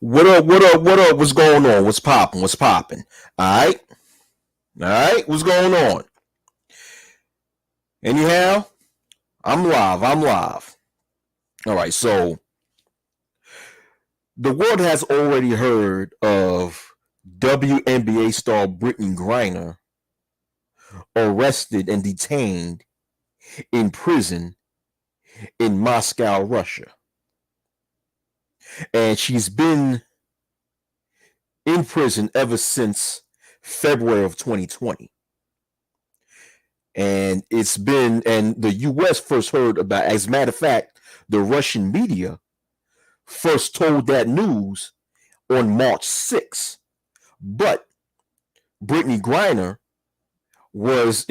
What up? What up? What up? What's going on? What's popping? What's popping? All right, all right. What's going on? Anyhow, I'm live. I'm live. All right. So the world has already heard of WNBA star Brittney Griner arrested and detained in prison in Moscow, Russia, and she's been in prison ever since February of 2020. And the U.S. first heard about, as a matter of fact, the Russian media first told that news on March 6th. But Brittney Griner was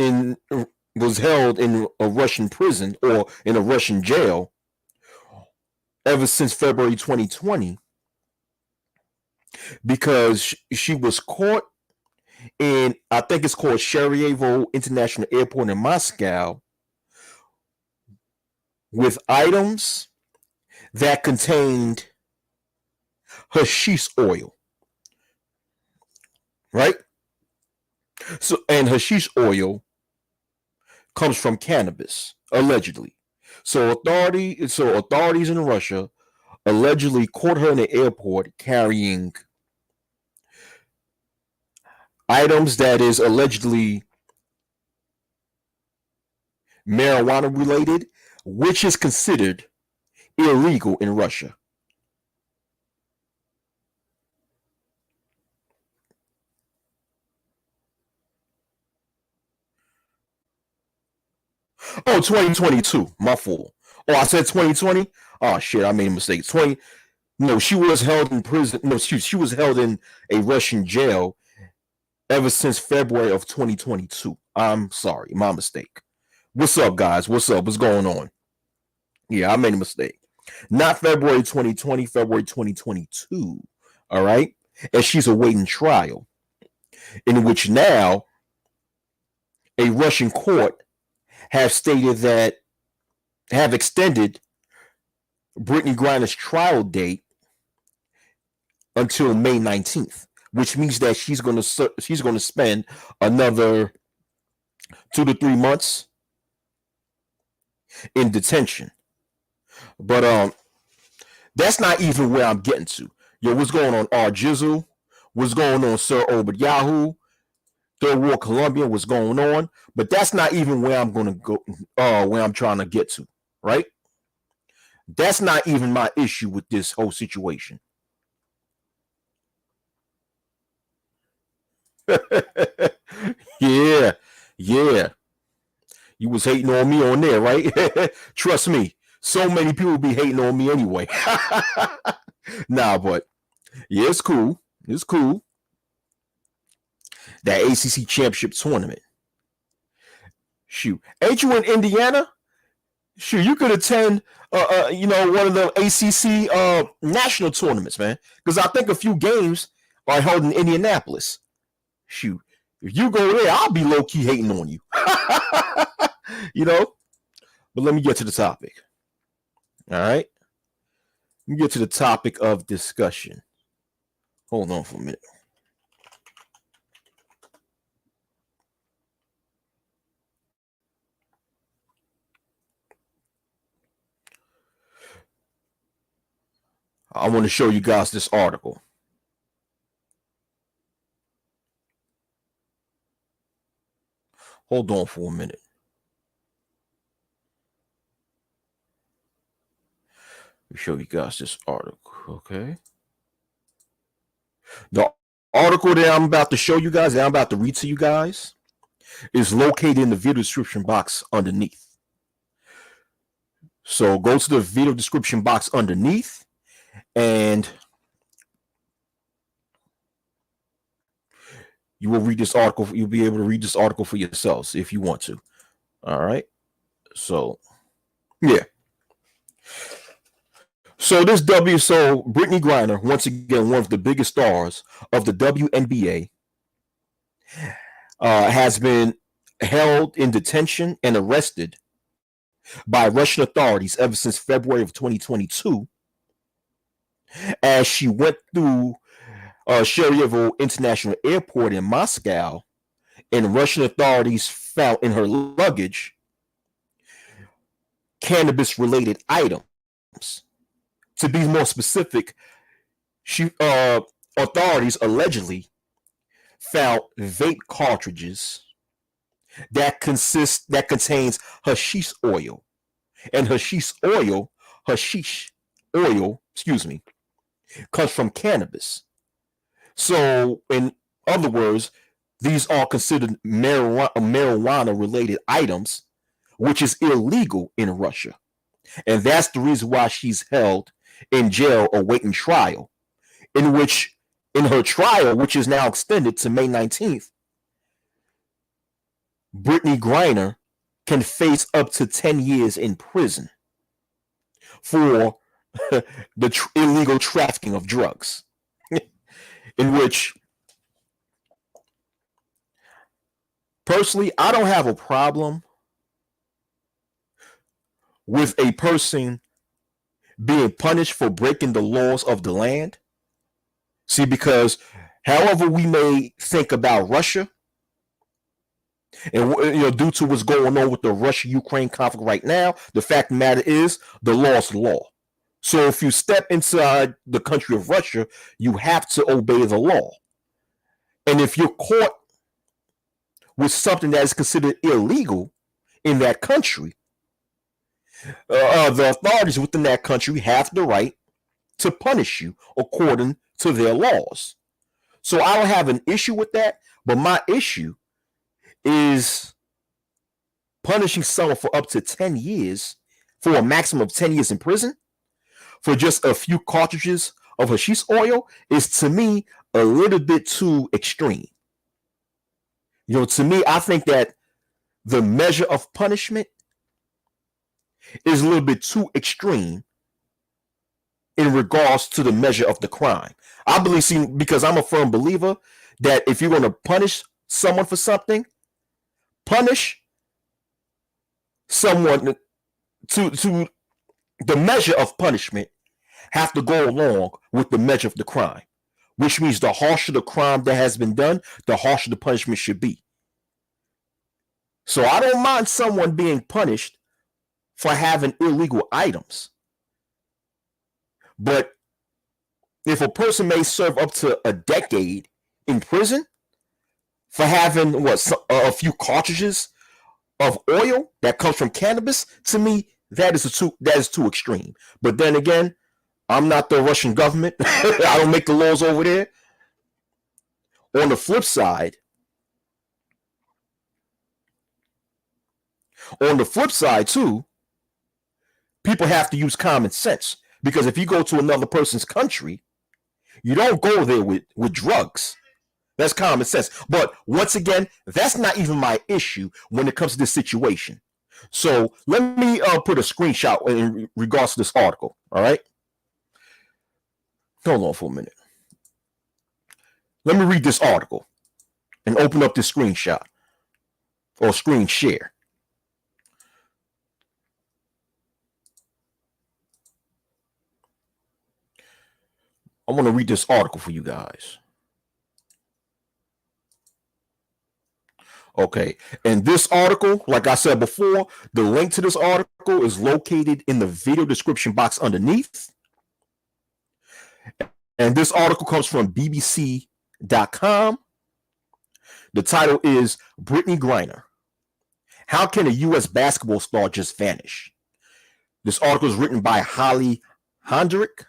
held in a Russian prison or in a Russian jail ever since February 2020 because she was caught in, I think it's called Sheremetyevo International Airport in Moscow, with items that contained hashish oil, right? So, and hashish oil comes from cannabis, allegedly. So authorities in Russia allegedly caught her in the airport carrying items that is allegedly marijuana related, which is considered illegal in Russia. Oh, 2022. My fault. Oh, I said 2020. Oh shit, I made a mistake. 20. No, she was held in prison. No, she was held in a Russian jail ever since February of 2022. I'm sorry, my mistake. What's up, guys? What's up? What's going on? Yeah, I made a mistake. Not February 2020, February 2022. All right. And she's awaiting trial, in which now a Russian court have stated that have extended Brittney Griner's trial date until May 19th, which means that she's going to spend another 2 to 3 months in detention. But that's not even where I'm getting to. Yo, what's going on, R Jizzle? What's going on, Sir Obed Yahoo? Third World Columbia? What's going on? But that's not even where I'm going to go. Where I'm trying to get to, right? That's not even my issue with this whole situation. Yeah, yeah. You was hating on me on there, right? Trust me. So many people be hating on me anyway. Nah, but yeah, it's cool. It's cool. That ACC championship tournament. Shoot, ain't you in Indiana? Shoot, you could attend, one of the ACC national tournaments, man. Because I think a few games are held in Indianapolis. Shoot, if you go there, I'll be low key hating on you. But let me get to the topic. All right. Let me get to the topic of discussion. Hold on for a minute. I want to show you guys this article. Hold on for a minute. Let me show you guys this article, okay? The article that I'm about to show you guys, that I'm about to read to you guys, is located in the video description box underneath. So go to the video description box underneath, and you will read this article. You'll be able to read this article for yourselves if you want to. All right. So, yeah. So Brittney Griner, once again, one of the biggest stars of the WNBA, has been held in detention and arrested by Russian authorities ever since February of 2022 as she went through Sheremetyevo International Airport in Moscow, and Russian authorities found in her luggage cannabis-related items. To be more specific, authorities allegedly found vape cartridges that contains hashish oil, and hashish oil, comes from cannabis. So, in other words, these are considered marijuana-related items, which is illegal in Russia, and that's the reason why she's held in jail awaiting trial. In her trial, which is now extended to May 19th, Brittney Griner can face up to 10 years in prison for the illegal trafficking of drugs, in which, personally, I don't have a problem with a person being punished for breaking the laws of the land. See, because however we may think about Russia, and due to what's going on with the Russia-Ukraine conflict right now, the fact of the matter is the law is the law. So if you step inside the country of Russia, you have to obey the law. And if you're caught with something that is considered illegal in that country, the authorities within that country have the right to punish you according to their laws. So I don't have an issue with that, but my issue is punishing someone for up to 10 years, for a maximum of 10 years in prison, for just a few cartridges of hashish oil is, to me, a little bit too extreme. To me, I think that the measure of punishment is a little bit too extreme in regards to the measure of the crime. I believe, because I'm a firm believer that if you're going to punish someone for something, punish someone to the measure of punishment have to go along with the measure of the crime, which means the harsher the crime that has been done, the harsher the punishment should be. So I don't mind someone being punished for having illegal items. But if a person may serve up to a decade in prison for having a few cartridges of oil that comes from cannabis, to me, that is too extreme. But then again, I'm not the Russian government. I don't make the laws over there. On the flip side, too, people have to use common sense, because if you go to another person's country, you don't go there with drugs. That's common sense. But once again, that's not even my issue when it comes to this situation. So let me put a screenshot in regards to this article. All right. Hold on for a minute. Let me read this article and open up this screenshot or screen share. I want to read this article for you guys. Okay, and this article, like I said before, the link to this article is located in the video description box underneath. And this article comes from BBC.com. The title is Brittney Griner. How can a U.S. basketball star just vanish? This article is written by Holly Hondrick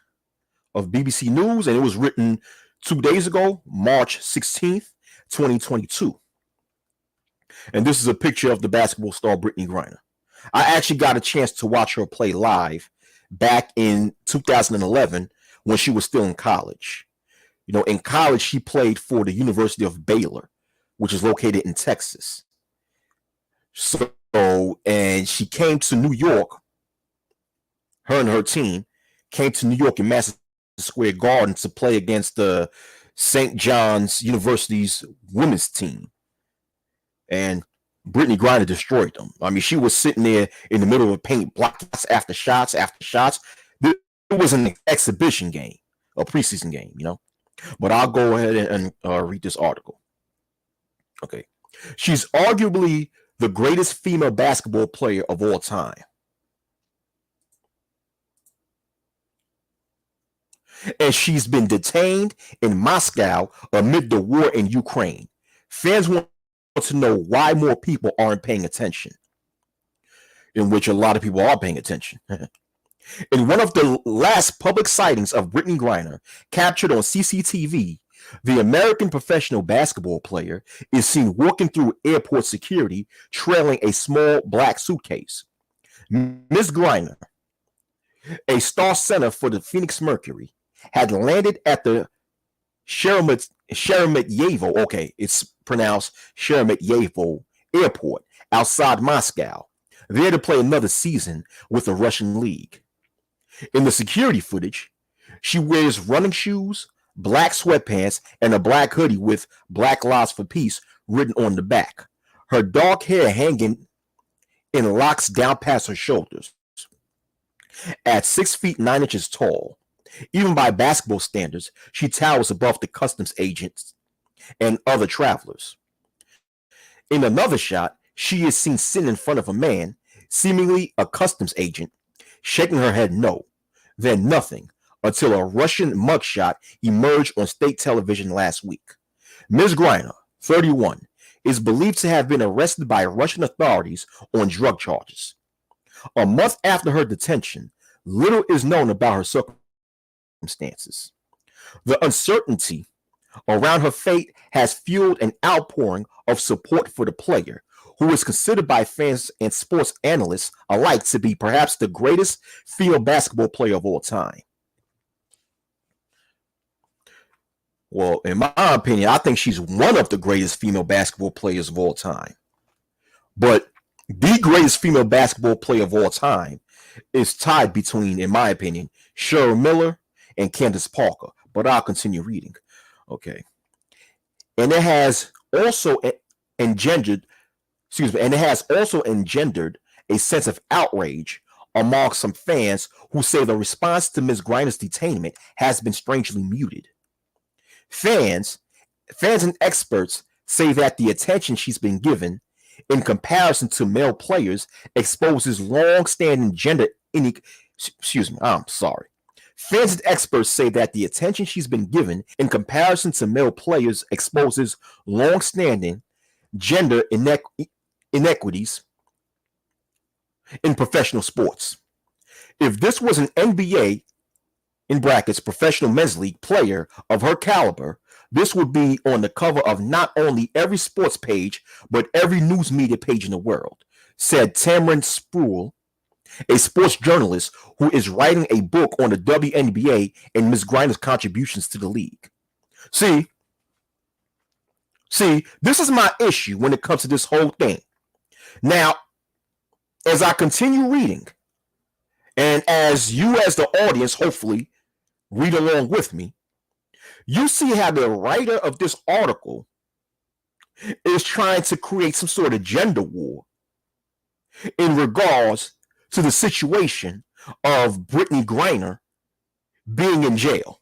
of BBC News, and it was written 2 days ago, March 16th, 2022. And this is a picture of the basketball star Brittney Griner. I actually got a chance to watch her play live back in 2011 when she was still in college. In college, she played for the University of Baylor, which is located in Texas. So, and she came to New York, her and her team came to New York in Madison Square Garden to play against the St. John's University's women's team. And Brittney Griner destroyed them. I mean, she was sitting there in the middle of the paint, blocking shots after shots after shots. It was an exhibition game. a preseason game, you know. But I'll go ahead and read this article. Okay. She's arguably the greatest female basketball player of all time. And she's been detained in Moscow amid the war in Ukraine. Fans want to know why more people aren't paying attention, in which a lot of people are paying attention. In one of the last public sightings of Brittney Griner, captured on CCTV, the American professional basketball player is seen walking through airport security trailing a small black suitcase. Ms. Griner, a star center for the Phoenix Mercury, had landed at the Sheremetyevo, okay, it's pronounced Sheremetyevo Airport outside Moscow, there to play another season with the Russian league. In the security footage, she wears running shoes, black sweatpants, and a black hoodie with "Black Lives for Peace" written on the back. Her dark hair hanging in locks down past her shoulders. At 6 feet 9 inches tall, even by basketball standards, she towers above the customs agents and other travelers. In another shot, she is seen sitting in front of a man, seemingly a customs agent, shaking her head no, then nothing, until a Russian mugshot emerged on state television last week. Ms. Griner, 31, is believed to have been arrested by Russian authorities on drug charges. A month after her detention, little is known about her circumstances. The uncertainty around her fate has fueled an outpouring of support for the player, who is considered by fans and sports analysts alike to be perhaps the greatest female basketball player of all time. Well, in my opinion, I think she's one of the greatest female basketball players of all time. But the greatest female basketball player of all time is tied between, in my opinion, Cheryl Miller and Candace Parker. But I'll continue reading. Okay. And it has also engendered a sense of outrage among some fans who say the response to Ms. Griner's detainment has been strangely muted. Fans and experts say that the attention she's been given in comparison to male players exposes long-standing gender Fans and experts say that the attention she's been given in comparison to male players exposes long-standing gender inequities in professional sports. If this was an NBA, in brackets, professional men's league player of her caliber, this would be on the cover of not only every sports page, but every news media page in the world, said Tamron Spruill, a sports journalist who is writing a book on the WNBA and Ms. Griner's contributions to the league. See, this is my issue when it comes to this whole thing. Now, as I continue reading, and as you as the audience hopefully read along with me, you see how the writer of this article is trying to create some sort of gender war in regards to the situation of Brittney Griner being in jail.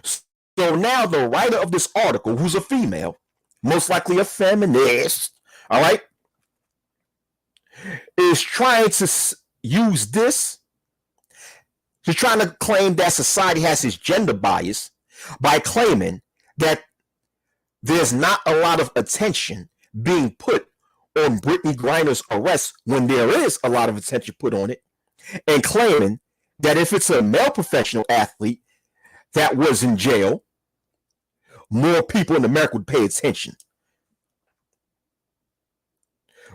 So now the writer of this article, who's a female, most likely a feminist, all right, is trying to use this. She's trying to claim that society has this gender bias by claiming that there's not a lot of attention being put on Brittney Griner's arrest when there is a lot of attention put on it, and claiming that if it's a male professional athlete that was in jail, more people in America would pay attention.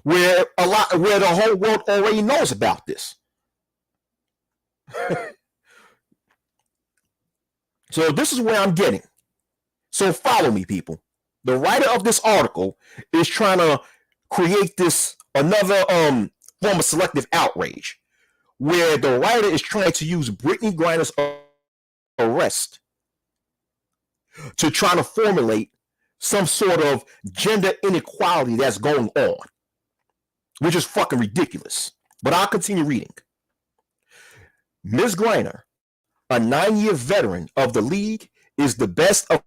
Where the whole world already knows about this. So this is where I'm getting. So follow me, people. The writer of this article is trying to create this another form of selective outrage, where the writer is trying to use Brittney Griner's arrest to try to formulate some sort of gender inequality that's going on, which is fucking ridiculous. But I'll continue reading. Ms. Griner, a 9-year veteran of the league, is the best of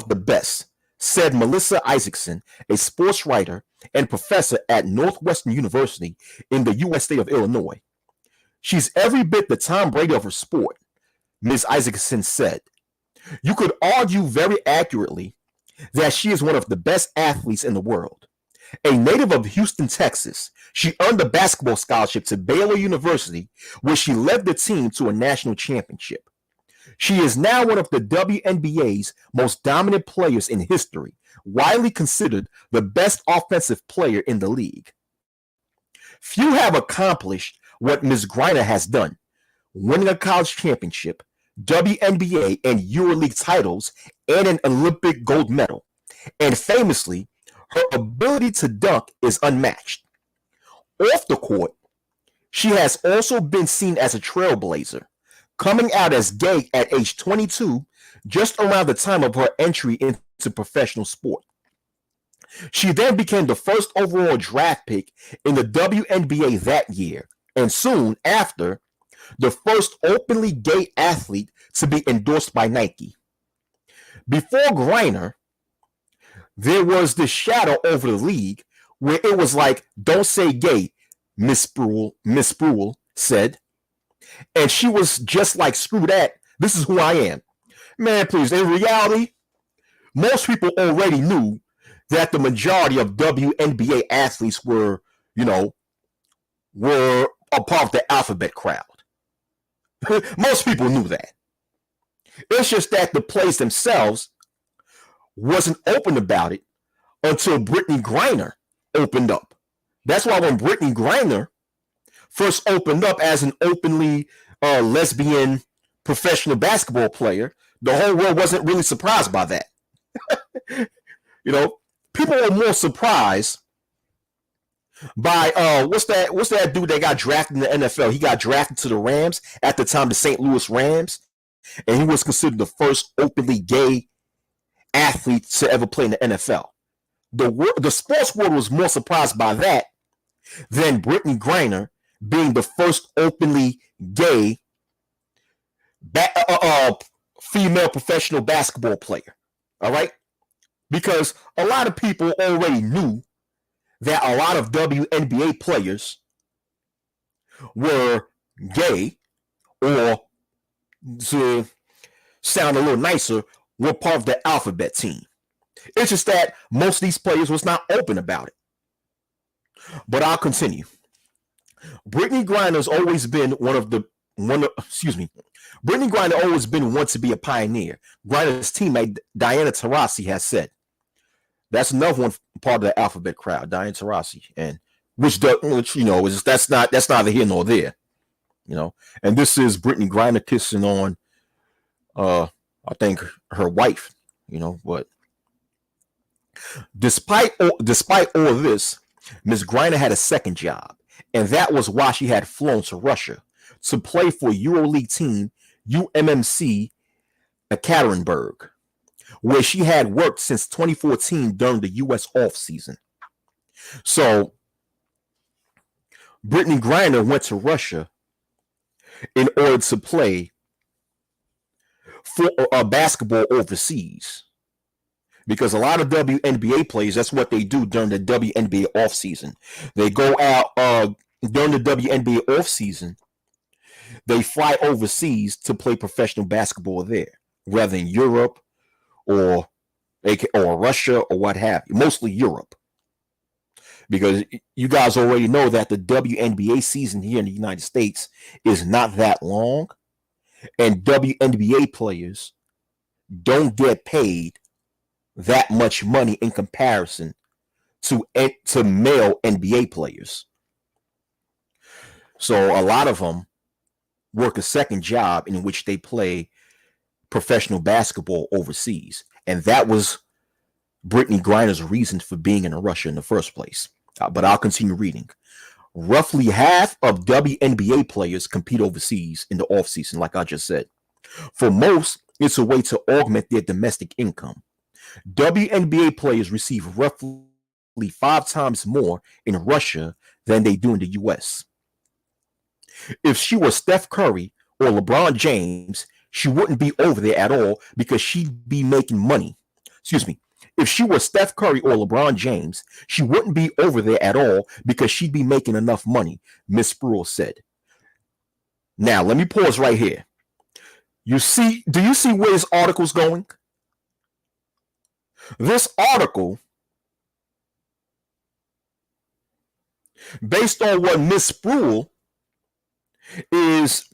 the best, said Melissa Isaacson, a sports writer and professor at Northwestern University in the U.S. state of Illinois. She's every bit the Tom Brady of her sport, Ms. Isaacson said. You could argue very accurately that she is one of the best athletes in the world. A native of Houston, Texas, she earned a basketball scholarship to Baylor University, where she led the team to a national championship. She is now one of the WNBA's most dominant players in history, widely considered the best offensive player in the league. Few have accomplished what Ms. Griner has done, winning a college championship, WNBA and EuroLeague titles, and an Olympic gold medal. And famously, her ability to dunk is unmatched. Off the court, she has also been seen as a trailblazer, coming out as gay at age 22, just around the time of her entry into professional sport. She then became the first overall draft pick in the WNBA that year, and soon after, the first openly gay athlete to be endorsed by Nike. Before Griner, there was this shadow over the league where it was like, don't say gay, Miss Spruill said. And she was just like, screw that, this is who I am. Man, please, in reality, most people already knew that the majority of WNBA athletes were a part of the alphabet crowd. Most people knew that. It's just that the players themselves wasn't open about it until Brittney Griner opened up. That's why when Brittney Griner first opened up as an openly lesbian professional basketball player, the whole world wasn't really surprised by that. People were more surprised by what's that dude that got drafted in the NFL? He got drafted to the Rams at the time, the St. Louis Rams, and he was considered the first openly gay athlete to ever play in the NFL. The sports world was more surprised by that than Brittney Griner being the first openly gay female professional basketball player. All right? Because a lot of people already knew that a lot of WNBA players were gay, or to sound a little nicer, were part of the alphabet team. It's just that most of these players was not open about it. But I'll continue. Brittney Griner's always been Brittney Griner always been one to be a pioneer. Griner's teammate Diana Taurasi has said. That's another one part of the alphabet crowd, Diana Taurasi, and which is that's neither here nor there, And this is Brittney Griner kissing on, I think her wife, But despite all of this, Ms. Griner had a second job, and that was why she had flown to Russia to play for EuroLeague team UMMC Ekaterinburg, where she had worked since 2014 during the U.S. off-season. So, Brittney Griner went to Russia in order to play for basketball overseas. Because a lot of WNBA players, that's what they do during the WNBA off-season. They go out during the WNBA off-season, they fly overseas to play professional basketball there, whether in Europe or Russia or what have you, mostly Europe. Because you guys already know that the WNBA season here in the United States is not that long, and WNBA players don't get paid that much money in comparison to male NBA players. So a lot of them work a second job in which they play professional basketball overseas. And that was Brittney Griner's reason for being in Russia in the first place. But I'll continue reading. Roughly half of WNBA players compete overseas in the offseason, like I just said. For most, it's a way to augment their domestic income. WNBA players receive roughly 5 times more in Russia than they do in the U.S. If she were Steph Curry or LeBron James, she wouldn't be over there at all because she'd be making money. Excuse me. If she was Steph Curry or LeBron James, she wouldn't be over there at all because she'd be making enough money, Miss Spruill said. Now, let me pause right here. Do you see where this article's going? This article, based on what Miss Spruill is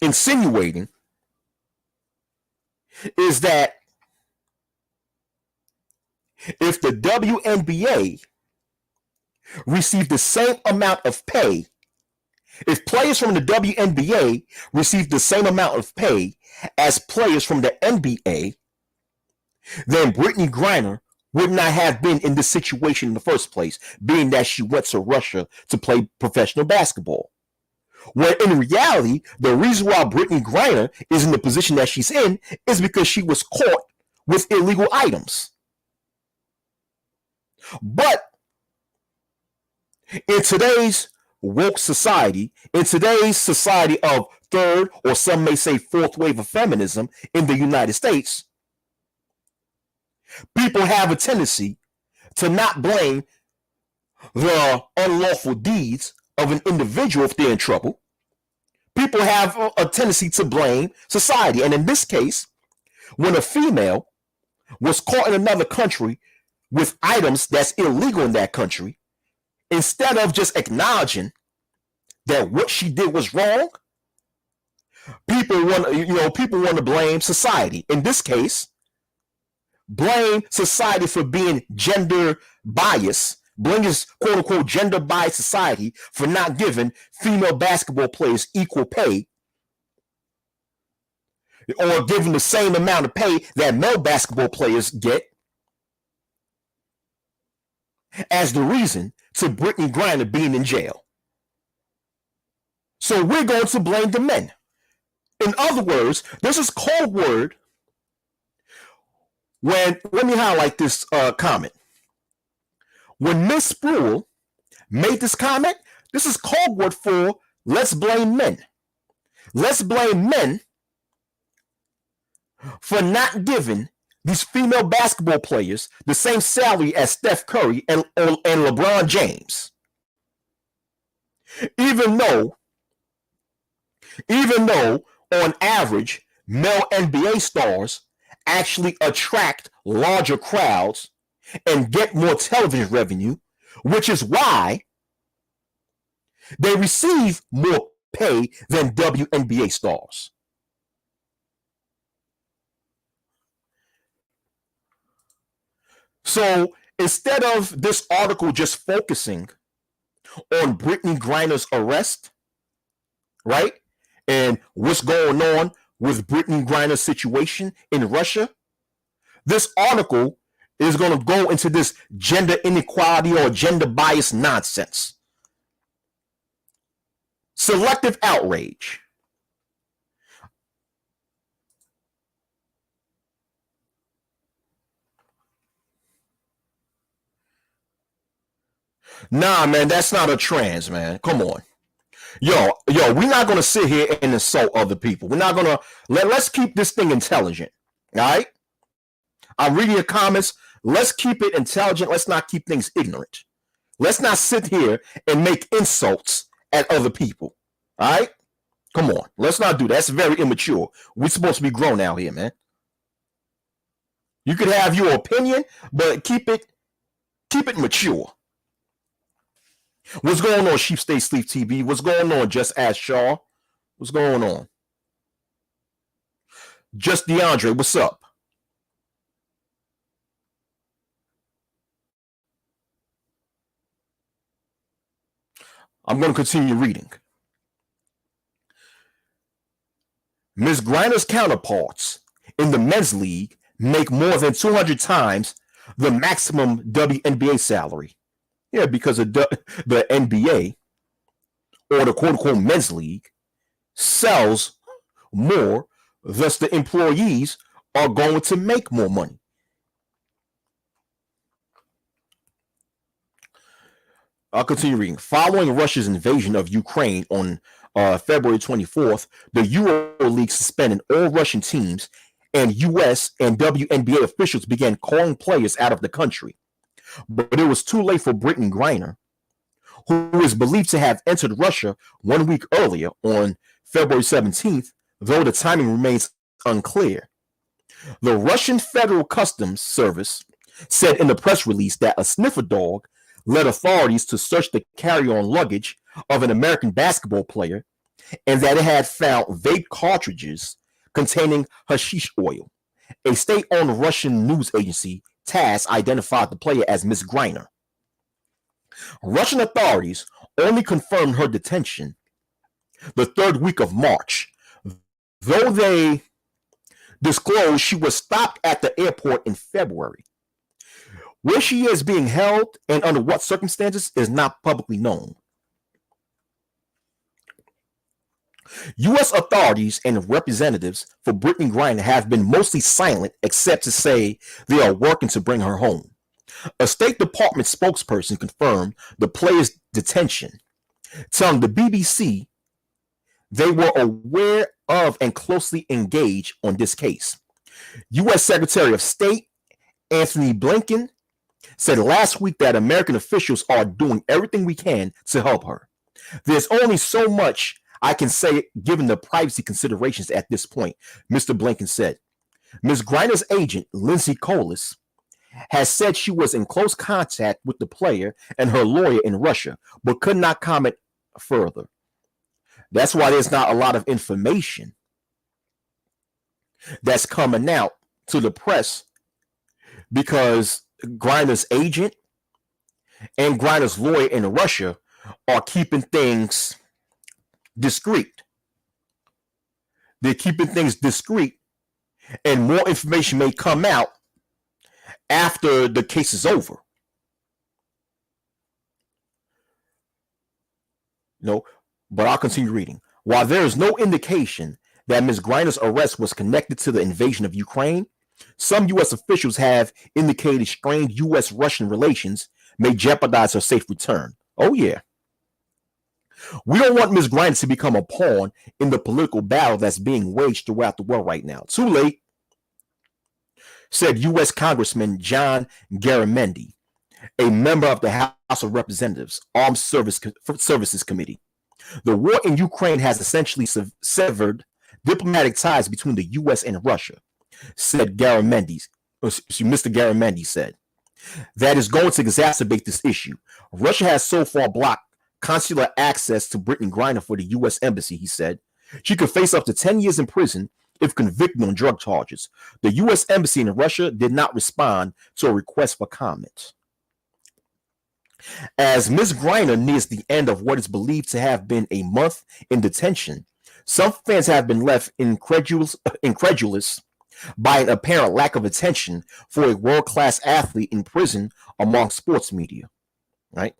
insinuating, is that if the WNBA received the same amount of pay, if players from the WNBA received the same amount of pay as players from the NBA, then Brittney Griner would not have been in this situation in the first place, being that she went to Russia to play professional basketball. When in reality, the reason why Brittney Griner is in the position that she's in is because she was caught with illegal items. But in today's woke society, in today's society of third, or some may say fourth wave of feminism in the United States, people have a tendency to not blame the unlawful deeds of an individual if they're in trouble. People have a tendency to blame society. And in this case, when a female was caught in another country with items that's illegal in that country, instead of just acknowledging that what she did was wrong, people want to blame society. In this case, blame society for being gender biased, blame this quote unquote gender biased society for not giving female basketball players equal pay, or giving the same amount of pay that male basketball players get, as the reason to Brittney Griner being in jail. So we're going to blame the men. In other words, this is code word when, let me highlight this comment. When Miss Spruill made this comment, this is code word for let's blame men. Let's blame men for not giving these female basketball players the same salary as Steph Curry and LeBron James. Even though on average, male NBA stars actually attract larger crowds and get more television revenue, which is why they receive more pay than WNBA stars. So instead of this article just focusing on Brittney Griner's arrest, right, and what's going on with Brittney Griner's situation in Russia, this article is going to go into this gender inequality or gender bias nonsense. Selective outrage. Nah, man, that's not a trans, man. Come on. Yo, we're not going to sit here and insult other people. We're not going to, let's keep this thing intelligent. All right? I'm reading your comments. Let's keep it intelligent. Let's not keep things ignorant. Let's not sit here and make insults at other people. All right? Come on. Let's not do that. That's very immature. We're supposed to be grown out here, man. You could have your opinion, but keep it mature. What's going on, Sheep Stay Sleep TV? What's going on, Just Ask Shaw? What's going on? Just DeAndre, what's up? I'm going to continue reading. Ms. Griner's counterparts in the men's league make more than 200 times the maximum WNBA salary. Yeah, because of the NBA, or the quote-unquote men's league, sells more, thus the employees are going to make more money. I'll continue reading. Following Russia's invasion of Ukraine on February 24th, the EuroLeague suspended all Russian teams, and U.S. and WNBA officials began calling players out of the country. But it was too late for Brittney Griner, who is believed to have entered Russia 1 week earlier on February 17th, though the timing remains unclear. The Russian Federal Customs Service said in the press release that a sniffer dog led authorities to search the carry-on luggage of an American basketball player, and that it had found vape cartridges containing hashish oil. A state-owned Russian news agency, TASS, identified the player as Ms. Griner. Russian authorities only confirmed her detention the third week of March, though they disclosed she was stopped at the airport in February. Where she is being held and under what circumstances is not publicly known. U.S. authorities and representatives for Brittney Griner have been mostly silent, except to say they are working to bring her home. A State Department spokesperson confirmed the player's detention, telling the BBC they were aware of and closely engaged on this case. U.S. Secretary of State Anthony Blinken said last week that American officials are doing everything we can to help her. There's only so much I can say given the privacy considerations at this point, Mr. Blinken said. Ms. Griner's agent, Lindsay Colas, has said she was in close contact with the player and her lawyer in Russia, but could not comment further. That's why there's not a lot of information that's coming out to the press, because Griner's agent and Griner's lawyer in Russia are keeping things discreet. They're keeping things discreet, and more information may come out after the case is over. But I'll continue reading. While there is no indication that Ms. Griner's arrest was connected to the invasion of Ukraine, some U.S. officials have indicated strained U.S.-Russian relations may jeopardize her safe return. Oh, yeah. We don't want Ms. Griner to become a pawn in the political battle that's being waged throughout the world right now. Too late, said U.S. Congressman John Garamendi, a member of the House of Representatives Armed Services Committee. The war in Ukraine has essentially severed diplomatic ties between the U.S. and Russia, said Mr. Garamendi said. That is going to exacerbate this issue. Russia has so far blocked consular access to Brittney Griner for the U.S. Embassy, he said. She could face up to 10 years in prison if convicted on drug charges. The U.S. Embassy in Russia did not respond to a request for comment. As Ms. Griner nears the end of what is believed to have been a month in detention, some fans have been left incredulous by an apparent lack of attention for a world-class athlete in prison among sports media, right?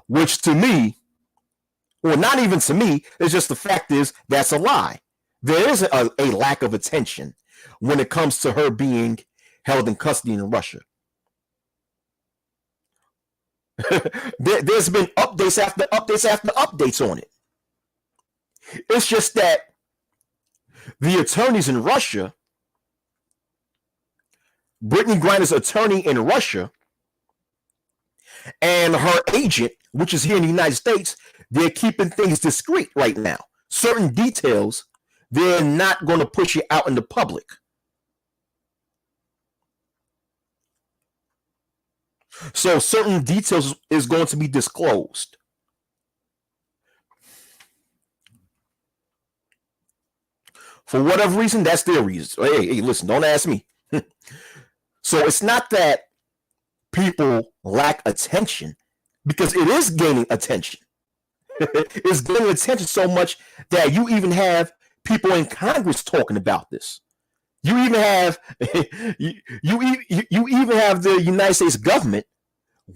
Which to me, well, not even to me, it's just the fact is that's a lie. There is a lack of attention when it comes to her being held in custody in Russia. There's been updates after updates after updates on it. It's just that the attorneys in Russia, Brittney Griner's attorney in Russia, and her agent, which is here in the United States, they're keeping things discreet right now. Certain details, they're not going to push it out in the public. So certain details is going to be disclosed. For whatever reason, that's their reason. Hey, listen, don't ask me. So it's not that people lack attention, because it is gaining attention. It's gaining attention so much that you even have people in Congress talking about this. You even have you even have the United States government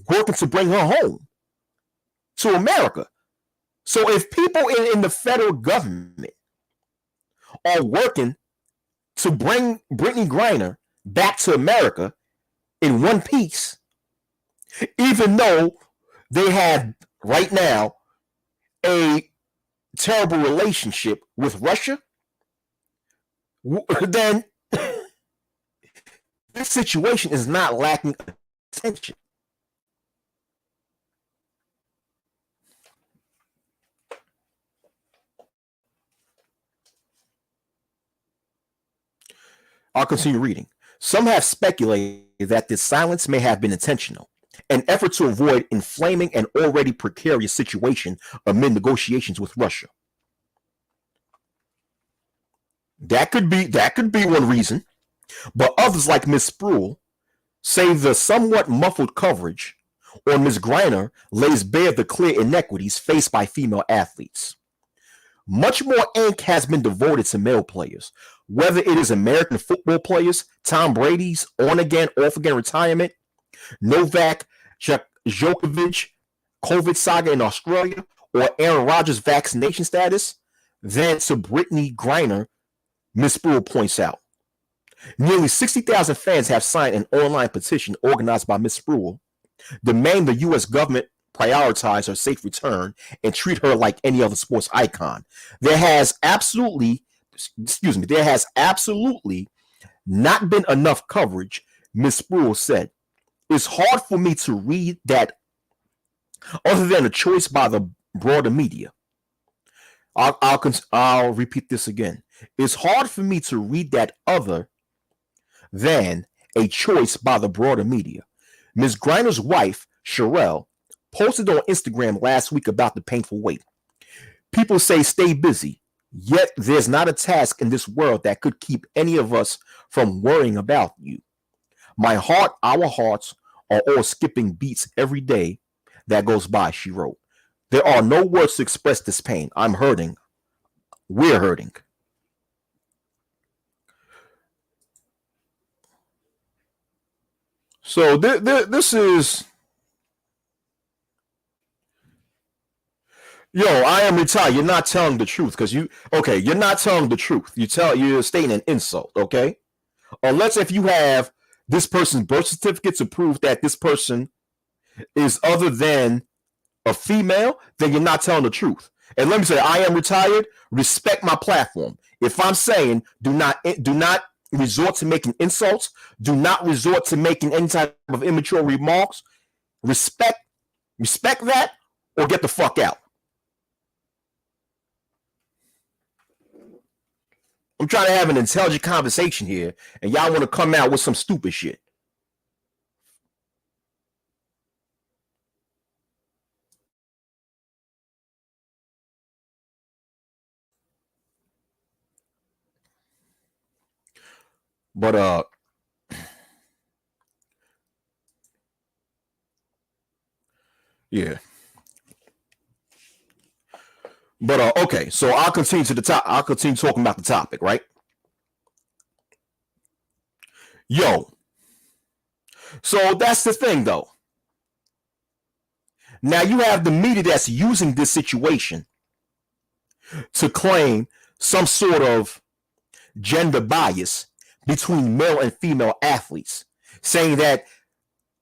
working to bring her home to America. So if people in the federal government are working to bring Brittney Griner back to America in one piece, even though they have right now a terrible relationship with Russia, then this situation is not lacking attention. I'll continue reading. Some have speculated that this silence may have been intentional, an effort to avoid inflaming an already precarious situation amid negotiations with Russia. That could be one reason, but others like Ms. Spruill say the somewhat muffled coverage on Ms. Griner lays bare the clear inequities faced by female athletes. Much more ink has been devoted to male players, whether it is American football players, Tom Brady's on again, off again retirement, Novak Djokovic, COVID saga in Australia, or Aaron Rodgers' vaccination status, than to Brittney Griner, Ms. Spruill points out. Nearly 60,000 fans have signed an online petition organized by Ms. Spruill, demanding the U.S. government prioritize her safe return and treat her like any other sports icon. There has absolutely not been enough coverage, Ms. Spruill said. It's hard for me to read that other than a choice by the broader media. I'll repeat this again. It's hard for me to read that other than a choice by the broader media. Ms. Griner's wife, Sherelle, posted on Instagram last week about the painful wait. People say stay busy, yet there's not a task in this world that could keep any of us from worrying about you. My heart, our hearts are all skipping beats every day that goes by, she wrote. There are no words to express this pain. I'm hurting. We're hurting. So this is, yo, I am retired. You're not telling the truth because you're not telling the truth. You're stating an insult, okay? Unless if you have this person's birth certificate to prove that this person is other than a female, then you're not telling the truth. And let me say, I am retired. Respect my platform. If I'm saying do not resort to making insults, do not resort to making any type of immature remarks, respect that or get the fuck out. I'm trying to have an intelligent conversation here, and y'all want to come out with some stupid shit. But yeah. But okay, so I'll continue to the top. I'll continue talking about the topic, right? Yo, so that's the thing, though. Now you have the media that's using this situation to claim some sort of gender bias between male and female athletes, saying that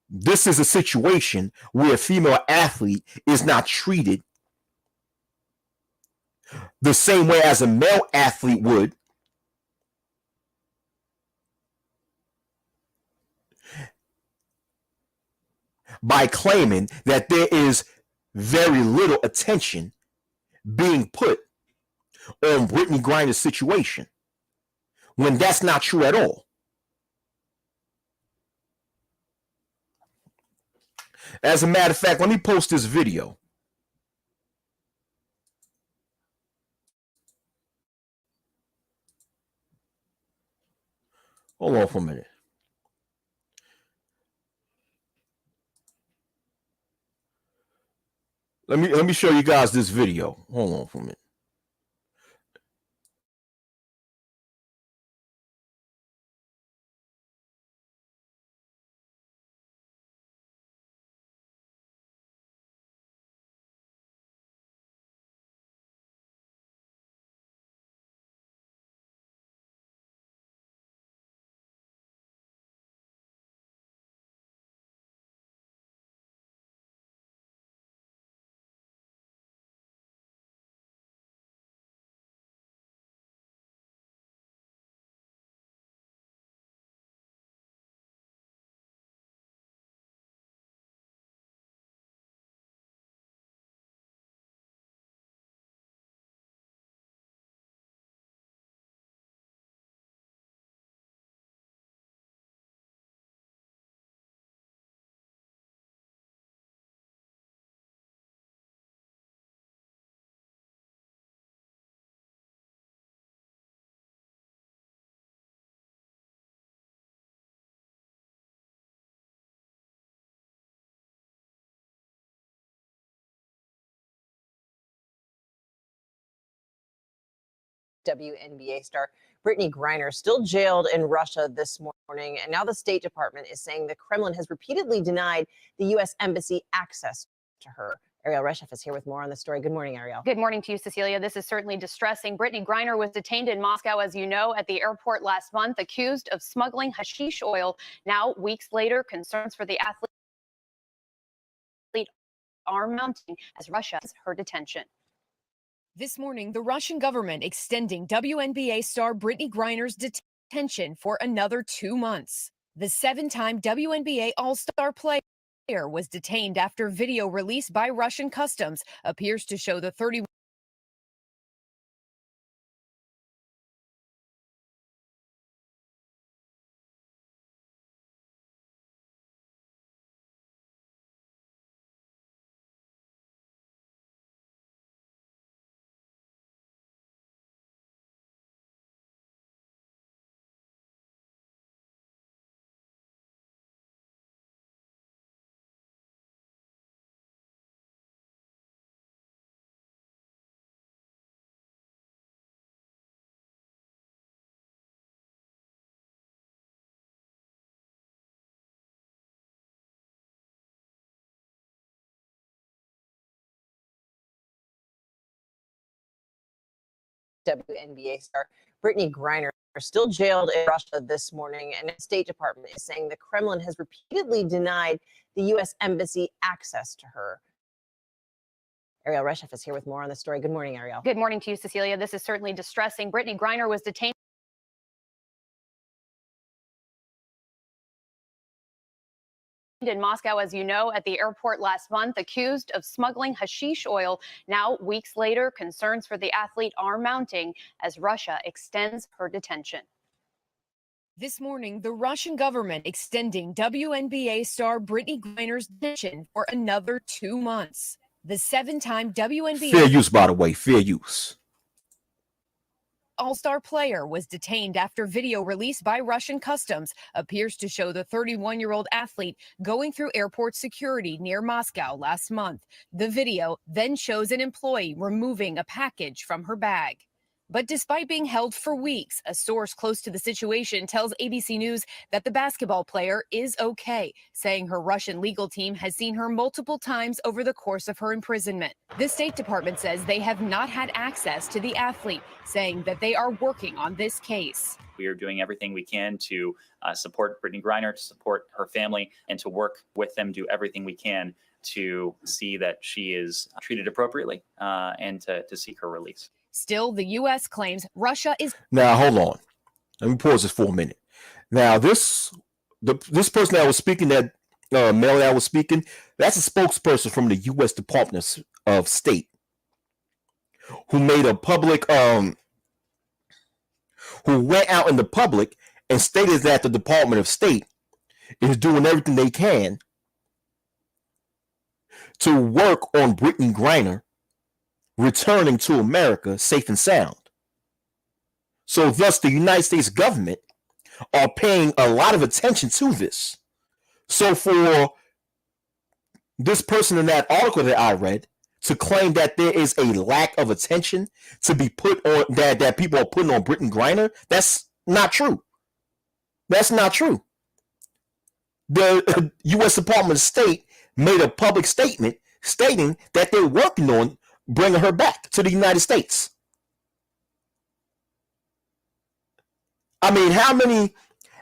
this is a situation where a female athlete is not treated the same way as a male athlete would, by claiming that there is very little attention being put on Brittney Griner's situation, when that's not true at all. As a matter of fact, let me post this video. Hold on for a minute. Let me show you guys this video. Hold on for a minute. WNBA star Brittney Griner still jailed in Russia this morning, and now the State Department is saying the Kremlin has repeatedly denied the U.S. Embassy access to her. Ariel Reshef is here with more on the story. Good morning, Ariel. Good morning to you, Cecilia. This is certainly distressing. Brittney Griner was detained in Moscow, as you know, at the airport last month, accused of smuggling hashish oil. Now, weeks later, concerns for the athlete are mounting as Russia has her detention. This morning, the Russian government extending WNBA star Brittney Griner's detention for another 2 months. The 7-time WNBA All-Star player was detained after video released by Russian customs appears to show the 31 WNBA star Brittney Griner still jailed in Russia this morning, and the State Department is saying the Kremlin has repeatedly denied the U.S. Embassy access to her. Ariel Reshef is here with more on the story. Good morning, Ariel. Good morning to you, Cecilia. This is certainly distressing. Brittney Griner was detained in Moscow, as you know, at the airport last month, accused of smuggling hashish oil. Now, weeks later, concerns for the athlete are mounting as Russia extends her detention. This morning, the Russian government extending WNBA star Brittney Griner's detention for another 2 months. The 7-time WNBA fair use, by the way, fair use All-Star player was detained after video released by Russian customs appears to show the 31-year-old athlete going through airport security near Moscow last month. The video then shows an employee removing a package from her bag. But despite being held for weeks, a source close to the situation tells ABC News that the basketball player is okay, saying her Russian legal team has seen her multiple times over the course of her imprisonment. The State Department says they have not had access to the athlete, saying that they are working on this case. We are doing everything we can to support Brittney Griner, to support her family, and to work with them, do everything we can to see that she is treated appropriately and to seek her release. Still, the U.S. claims Russia is... Now, hold on. Let me pause this for a minute. Now, this person that was speaking, that male that was speaking, that's a spokesperson from the U.S. Department of State who made a public, who went out in the public and stated that the Department of State is doing everything they can to work on Brittney Griner returning to America safe and sound. So thus the United States government are paying a lot of attention to this. So for this person in that article that I read to claim that there is a lack of attention to be put on, that people are putting on Brittney Griner, that's not true. That's not true. The U.S. Department of State made a public statement stating that they're working on bringing her back to the United States. I mean,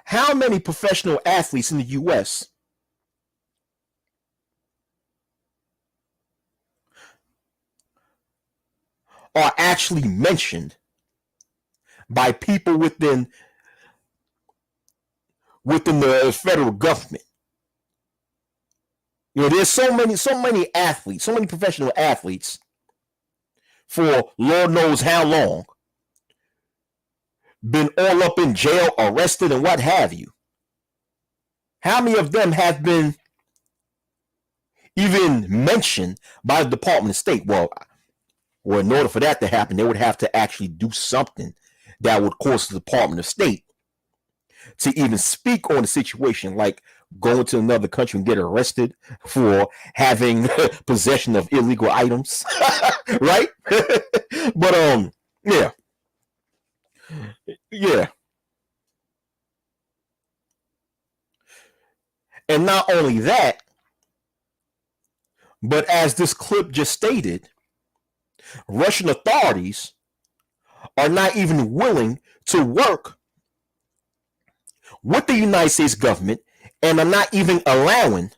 how many professional athletes in the U.S. are actually mentioned by people within the federal government? You know, there's so many athletes, so many professional athletes for Lord knows how long, been all up in jail, arrested, and what have you. How many of them have been even mentioned by the Department of State? Well, in order for that to happen, they would have to actually do something that would cause the Department of State to even speak on the situation, like going to another country and get arrested for having possession of illegal items, right? But yeah. Yeah. And not only that, but as this clip just stated, Russian authorities are not even willing to work with the United States government and are not even allowing,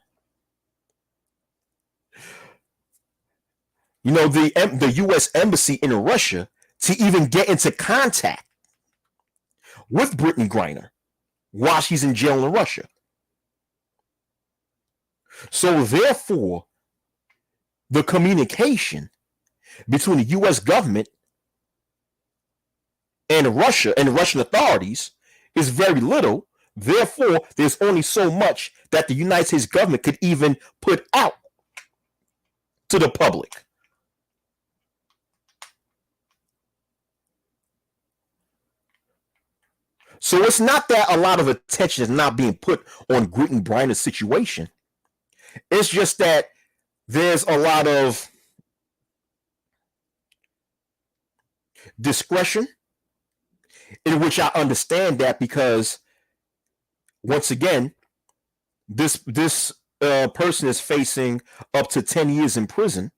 the U.S. embassy in Russia to even get into contact with Brittney Griner while she's in jail in Russia. So therefore, the communication between the U.S. government and Russia and Russian authorities is very little. Therefore, there's only so much that the United States government could even put out to the public. So it's not that a lot of attention is not being put on Brittney Griner's situation. It's just that there's a lot of discretion, in which I understand that, because once again, this person is facing up to 10 years in prison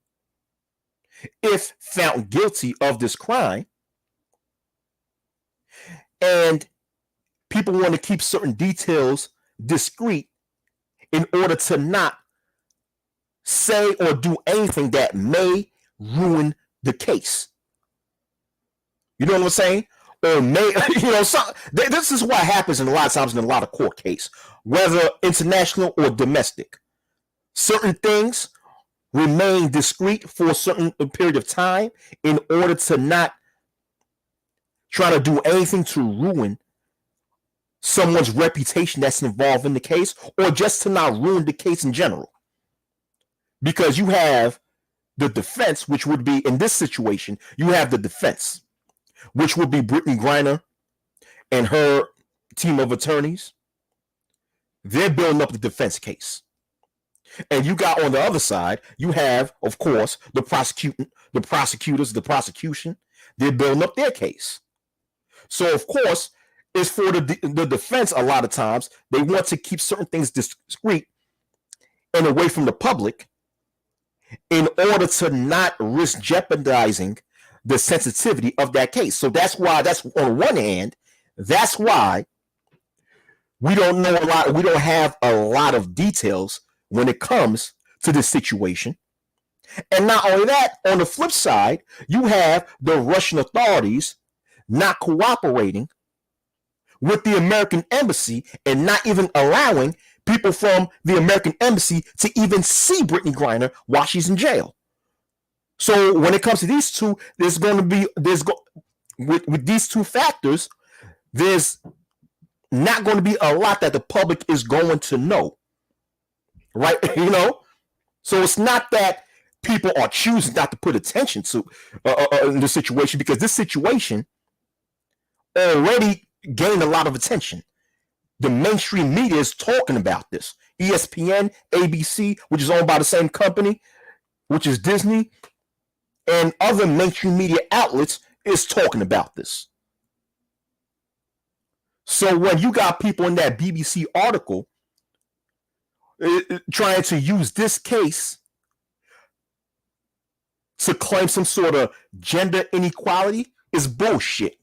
if found guilty of this crime. And people want to keep certain details discreet in order to not say or do anything that may ruin the case. You know what I'm saying? Or may, this is what happens in a lot of times in a lot of court cases, whether international or domestic. Certain things remain discreet for a certain period of time in order to not try to do anything to ruin someone's reputation that's involved in the case, or just to not ruin the case in general. Because you have the defense, which would be, in this situation, you have the defense, which would be Brittney Griner and her team of attorneys. They're building up the defense case. And you got on the other side, you have, of course, the prosecutors, the prosecution. They're building up their case. So, of course, it's for the defense. A lot of times, they want to keep certain things discreet and away from the public in order to not risk jeopardizing the sensitivity of that case. So that's on one hand, that's why we don't know a lot. We don't have a lot of details when it comes to this situation. And not only that, on the flip side, you have the Russian authorities not cooperating with the American embassy and not even allowing people from the American embassy to even see Brittney Griner while she's in jail. So when it comes to these two, with these two factors, there's not going to be a lot that the public is going to know, right? So it's not that people are choosing not to put attention to the situation, because this situation already gained a lot of attention. The mainstream media is talking about this. ESPN, ABC, which is owned by the same company, which is Disney, and other mainstream media outlets is talking about this. So when you got people in that BBC article trying to use this case to claim some sort of gender inequality, is bullshit.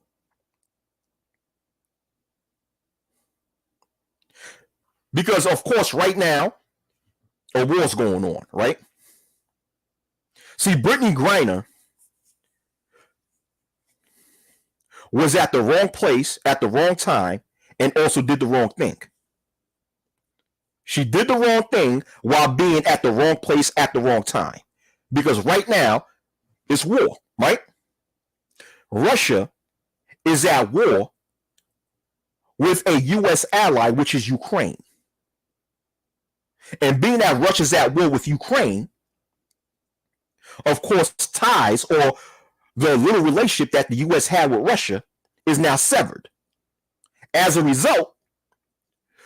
Because, of course, right now, a war's going on, right? See, Brittney Griner was at the wrong place at the wrong time and also did the wrong thing. She did the wrong thing while being at the wrong place at the wrong time. Because right now, it's war, right? Russia is at war with a U.S. ally, which is Ukraine. And being that Russia's at war with Ukraine, of course, ties or the little relationship that the U.S. had with Russia is now severed. As a result,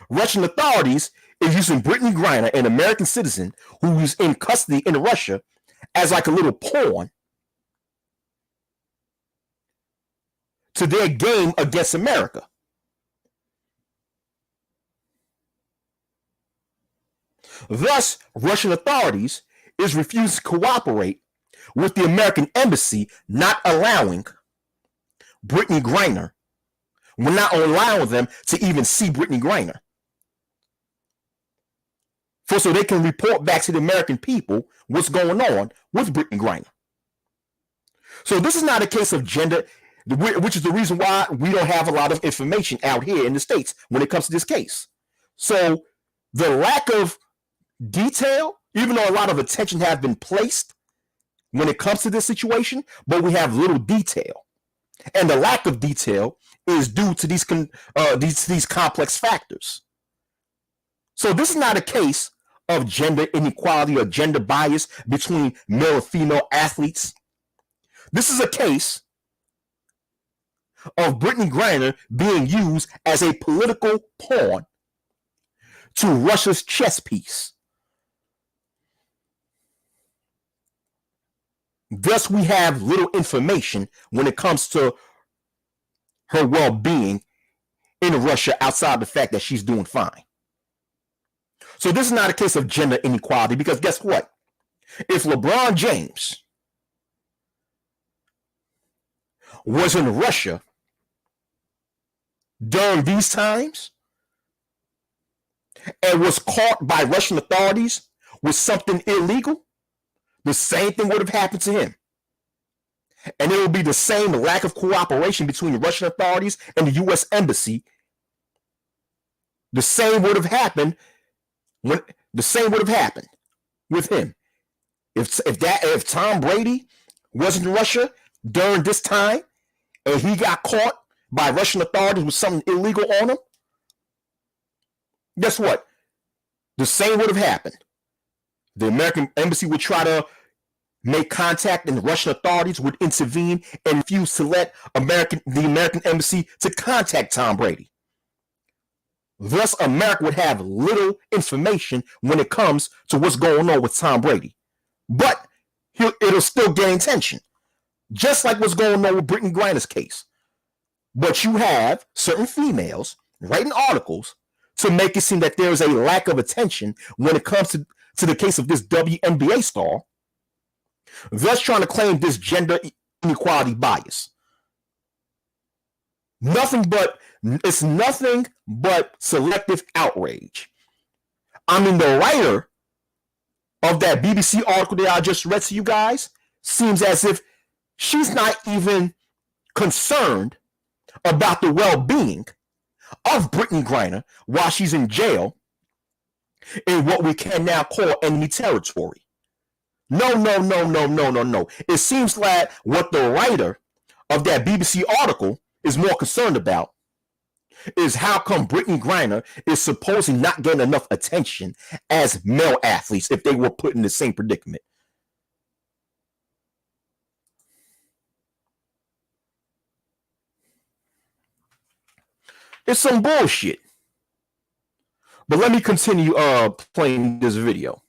Russian authorities is using Brittney Griner, an American citizen who is in custody in Russia, as like a little pawn to their game against America. Thus, Russian authorities is refusing to cooperate with the American embassy, not allowing Brittney Griner. We're not allowing them to even see Brittney Griner, so they can report back to the American people what's going on with Brittney Griner. So this is not a case of gender, which is the reason why we don't have a lot of information out here in the States when it comes to this case. So the lack of detail, even though a lot of attention has been placed when it comes to this situation, but we have little detail. And the lack of detail is due to these complex factors. So this is not a case of gender inequality or gender bias between male and female athletes. This is a case of Brittney Griner being used as a political pawn to Russia's chess piece. Thus, we have little information when it comes to her well-being in Russia outside the fact that she's doing fine. So this is not a case of gender inequality, because guess what? If LeBron James was in Russia during these times and was caught by Russian authorities with something illegal, the same thing would have happened to him. And it would be the same lack of cooperation between the Russian authorities and the U.S. Embassy. The same would have happened with him. If Tom Brady was in Russia during this time and he got caught by Russian authorities with something illegal on him, guess what? The same would have happened. The American embassy would try to make contact, and the Russian authorities would intervene and refuse to let the American embassy to contact Tom Brady. Thus, America would have little information when it comes to what's going on with Tom Brady. But it'll still gain attention, just like what's going on with Brittney Griner's case. But you have certain females writing articles to make it seem that there is a lack of attention when it comes to the case of this WNBA star, thus trying to claim this gender inequality bias. It's nothing but selective outrage. I mean, the writer of that BBC article that I just read to you guys seems as if she's not even concerned about the well-being of Brittney Griner while she's in jail in what we can now call enemy territory. No. It seems like what the writer of that BBC article is more concerned about is how come Brittney Griner is supposedly not getting enough attention as male athletes if they were put in the same predicament. It's some bullshit. But let me continue playing this video.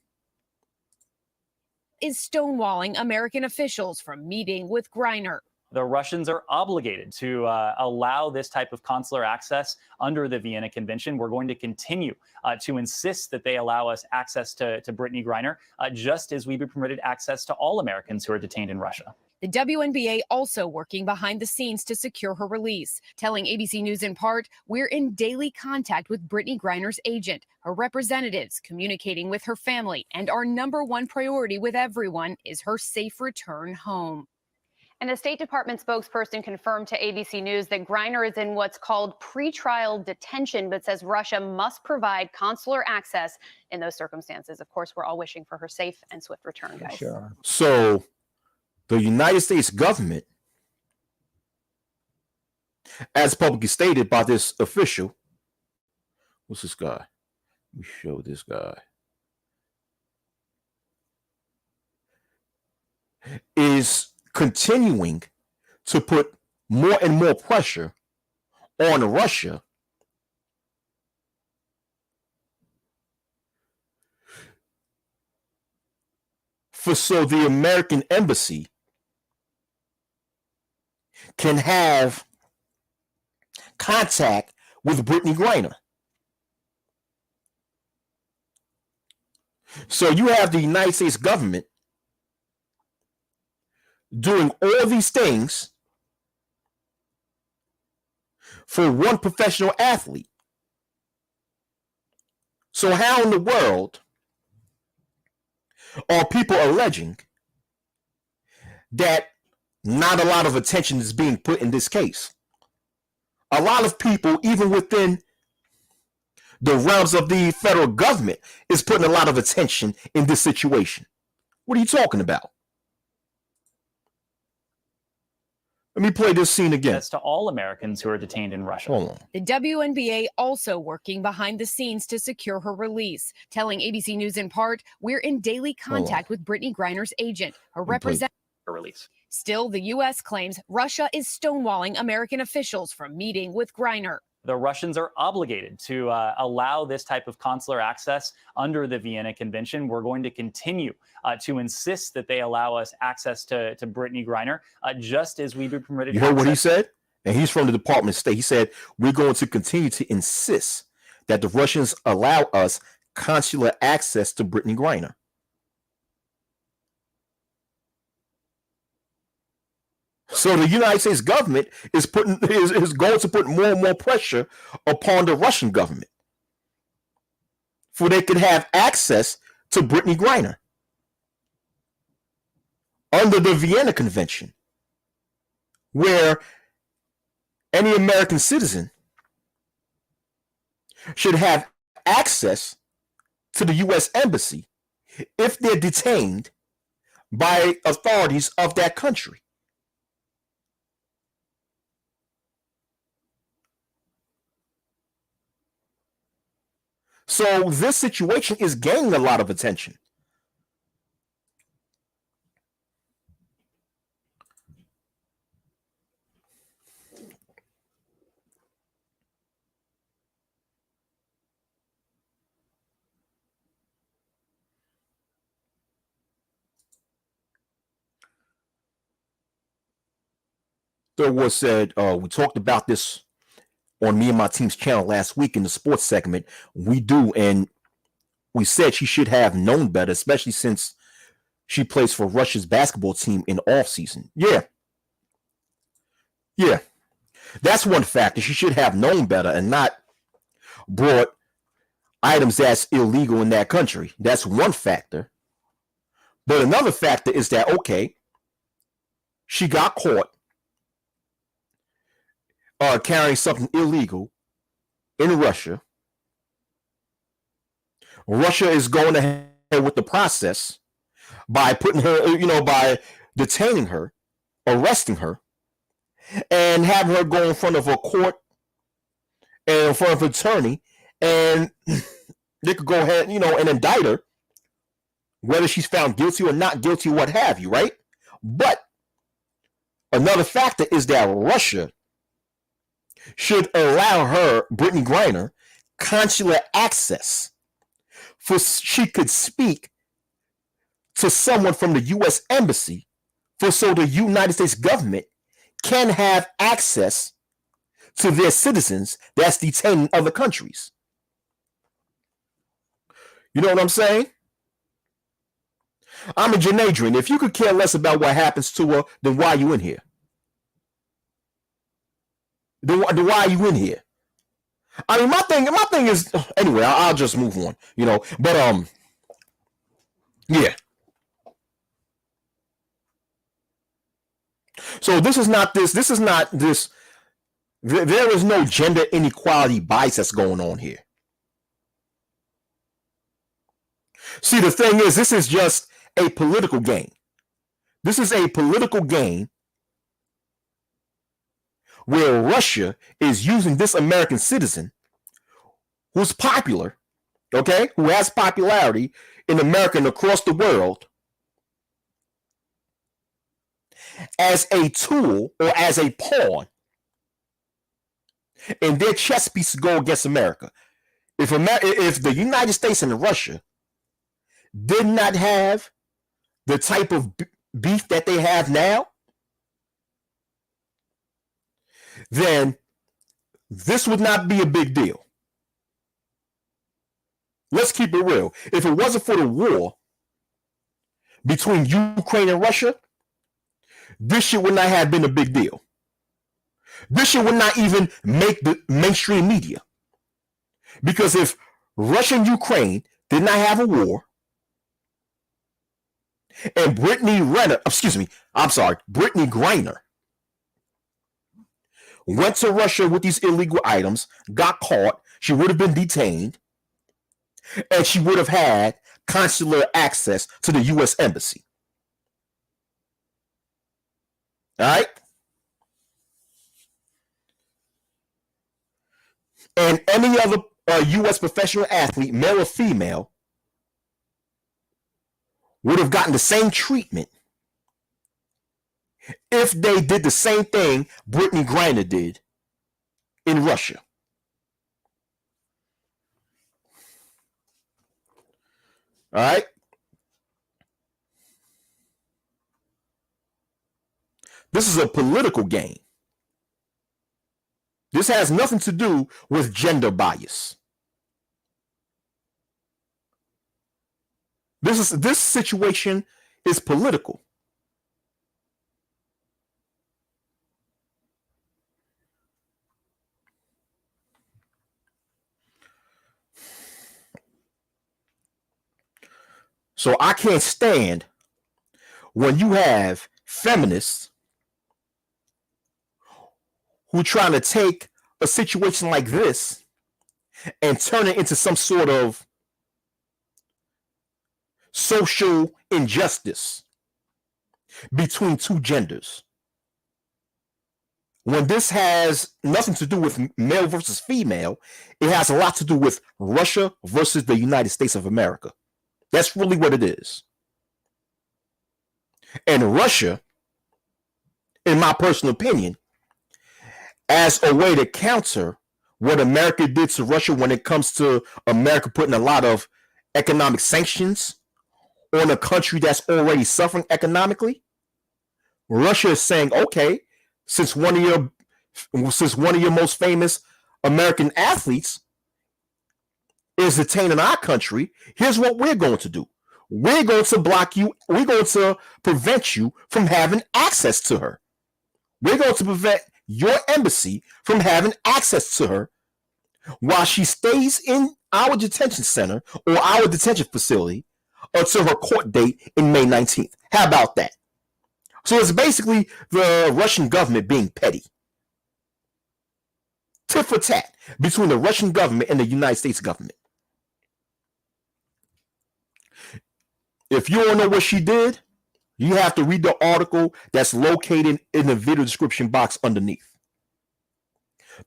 Is stonewalling American officials from meeting with Griner. The Russians are obligated to allow this type of consular access under the Vienna Convention. We're going to continue to insist that they allow us access to Brittney Griner, just as we be permitted access to all Americans who are detained in Russia. The WNBA also working behind the scenes to secure her release, telling ABC News in part, "We're in daily contact with Brittney Griner's agent, her representatives, communicating with her family, and our number one priority with everyone is her safe return home." And a State Department spokesperson confirmed to ABC News that Griner is in what's called pretrial detention, but says Russia must provide consular access in those circumstances. Of course, we're all wishing for her safe and swift return, guys. Sure. So the United States government, as publicly stated by this official, what's this guy? Let me show this guy. Is continuing to put more and more pressure on Russia so the American embassy can have contact with Brittney Griner. So you have the United States government doing all these things for one professional athlete. So how in the world are people alleging that not a lot of attention is being put in this case? A lot of people, even within the realms of the federal government, is putting a lot of attention in this situation. What are you talking about? Let me play this scene again. As to all Americans who are detained in Russia. Hold on. The WNBA also working behind the scenes to secure her release, telling ABC News in part, we're in daily contact with Brittney Griner's agent, her representative. Release. Still, the U.S. claims Russia is stonewalling American officials from meeting with Griner. The Russians are obligated to allow this type of consular access under the Vienna Convention. We're going to continue to insist that they allow us access to Brittney Griner, just as we've been permitted. You heard what he said? And he's from the Department of State. He said, we're going to continue to insist that the Russians allow us consular access to Brittney Griner. So the United States government is going to put more and more pressure upon the Russian government for they could have access to Brittney Griner under the Vienna Convention, where any American citizen should have access to the U.S. Embassy if they're detained by authorities of that country. So this situation is gaining a lot of attention. There was said, we talked about this on me and my team's channel last week in the sports segment. We do, and we said she should have known better, especially since she plays for Russia's basketball team in off season. Yeah, that's one factor. She should have known better and not brought items that's illegal in that country. That's one factor. But another factor is that, okay, she got caught carrying something illegal in Russia. Russia is going ahead with the process by putting her, by detaining her, arresting her, and having her go in front of a court and in front of an attorney, and they could go ahead, and indict her, whether she's found guilty or not guilty, what have you, right? But another factor is that Russia should allow her, Brittney Griner, consular access for she could speak to someone from the U.S. Embassy so the United States government can have access to their citizens that's detained in other countries. You know what I'm saying? I'm a Janadrian. If you could care less about what happens to her, then why are you in here? Then why are you in here? I mean, my thing is, anyway, I'll just move on, but yeah. So this is not this, there is no gender inequality bias that's going on here. See, the thing is, this is just a political game. This is a political game where Russia is using this American citizen who's popular, okay, who has popularity in America and across the world as a tool or as a pawn in their chess piece to go against America. If the United States and Russia did not have the type of beef that they have now, then this would not be a big deal. Let's keep it real. If it wasn't for the war between Ukraine and Russia, this shit would not have been a big deal. This shit would not even make the mainstream media. Because if Russia and Ukraine did not have a war, and Brittney Griner went to Russia with these illegal items, got caught, she would have been detained, and she would have had consular access to the U.S. Embassy. All right? And any other U.S. professional athlete, male or female, would have gotten the same treatment if they did the same thing Brittney Griner did in Russia. All right? This is a political game. This has nothing to do with gender bias. This situation is political. So I can't stand when you have feminists who are trying to take a situation like this and turn it into some sort of social injustice between two genders. When this has nothing to do with male versus female, it has a lot to do with Russia versus the United States of America. That's really what it is. And Russia, in my personal opinion, as a way to counter what America did to Russia when it comes to America putting a lot of economic sanctions on a country that's already suffering economically, Russia is saying, okay, since one of your most famous American athletes is detained in our country, here's what we're going to do. We're going to block you. We're going to prevent you from having access to her. We're going to prevent your embassy from having access to her while she stays in our detention center or our detention facility until her court date in May 19th. How about that? So it's basically the Russian government being petty. Tit for tat between the Russian government and the United States government. If you don't know what she did, you have to read the article that's located in the video description box underneath.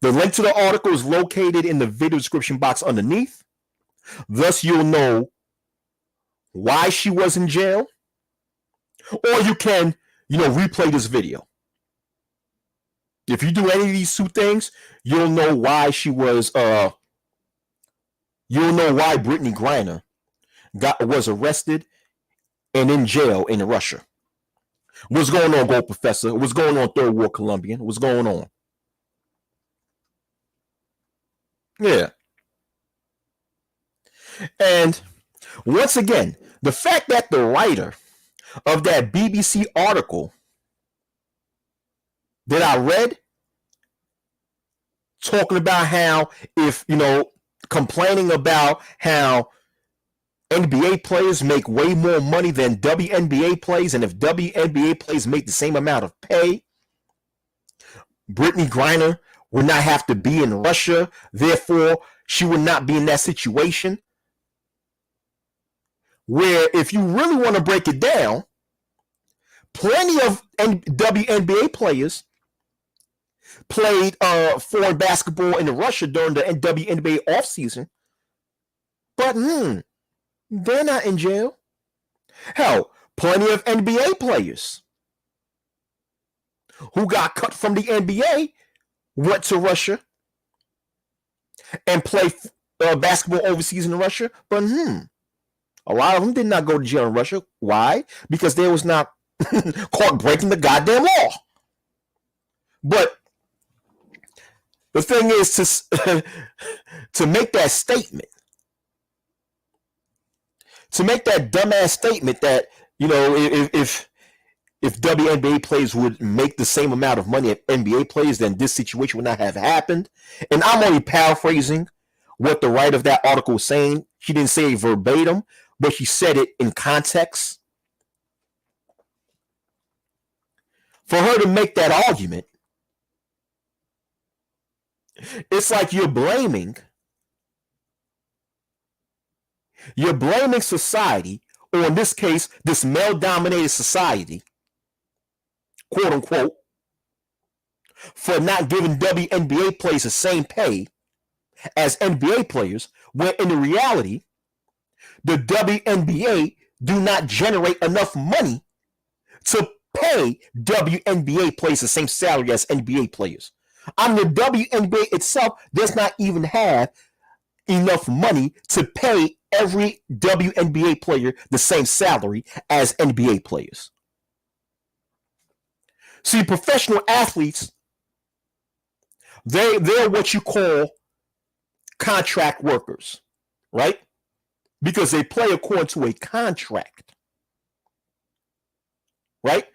The link to the article is located in the video description box underneath. Thus, you'll know why she was in jail. Or you can, replay this video. If you do any of these two things, you'll know why she was, you'll know why Brittney Griner was arrested and in jail in Russia. What's going on, Gold Professor? What's going on, Third War Colombian? What's going on? Yeah. And once again, the fact that the writer of that BBC article that I read talking about how complaining about how NBA players make way more money than WNBA players, and if WNBA players make the same amount of pay, Brittney Griner would not have to be in Russia. Therefore, she would not be in that situation. Where, if you really want to break it down, plenty of WNBA players played foreign basketball in Russia during the WNBA offseason. But they're not in jail. Hell, plenty of NBA players who got cut from the NBA went to Russia and played basketball overseas in Russia. But a lot of them did not go to jail in Russia. Why? Because they was not caught breaking the goddamn law. But The thing is to make that statement, to make that dumbass statement that, you know, if WNBA players would make the same amount of money as NBA players, then this situation would not have happened. And I'm only paraphrasing what the writer of that article was saying. She didn't say it verbatim, but she said it in context. For her to make that argument, it's like you're blaming society, or in this case, this male-dominated society, quote unquote, for not giving WNBA players the same pay as NBA players, when in the reality, the WNBA do not generate enough money to pay WNBA players the same salary as NBA players. I mean, the WNBA itself does not even have enough money to pay every WNBA player the same salary as NBA players. See, professional athletes, they're what you call contract workers, right? Because they play according to a contract, right?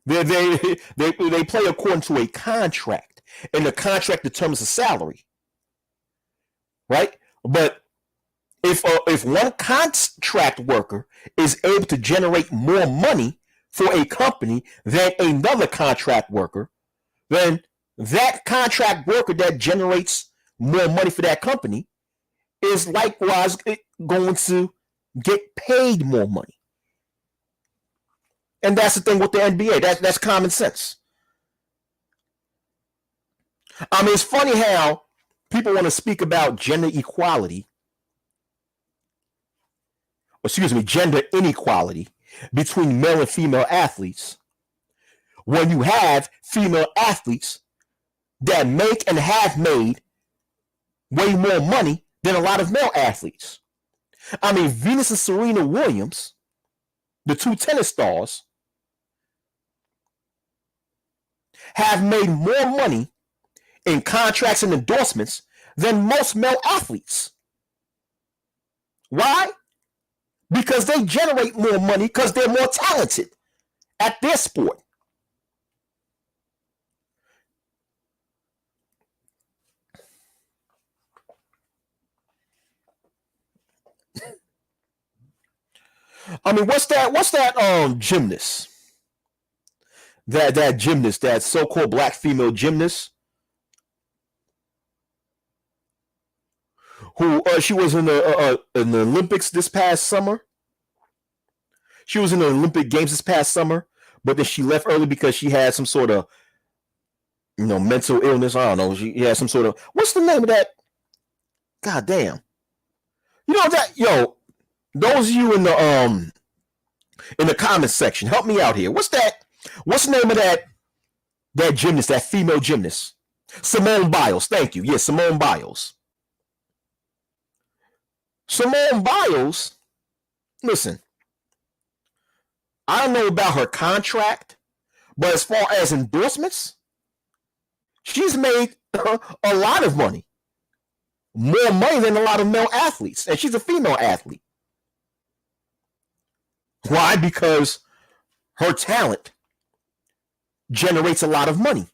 They play according to a contract, and the contract determines the salary, right? But if one contract worker is able to generate more money for a company than another contract worker, then that contract worker that generates more money for that company is likewise going to get paid more money. And that's the thing with the NBA. That's common sense. I mean, it's funny how people want to speak about gender equality, gender inequality between male and female athletes, when you have female athletes that make and have made way more money than a lot of male athletes. I mean, Venus and Serena Williams, the two tennis stars, have made more money in contracts and endorsements than most male athletes. Why? Because they generate more money because they're more talented at their sport. I mean, what's that gymnast? That gymnast, that so-called black female gymnast, who she was in the Olympics this past summer. She was in the Olympic Games this past summer, but then she left early because she had some sort of, mental illness. I don't know. She had some sort of, what's the name of that? God damn. Those of you in the comment section, help me out here. What's the name of that gymnast, that female gymnast? Simone Biles. Thank you. Yes, Simone Biles. Simone Biles, listen, I don't know about her contract, but as far as endorsements, she's made a lot of money. More money than a lot of male athletes. And she's a female athlete. Why? Because her talent generates a lot of money.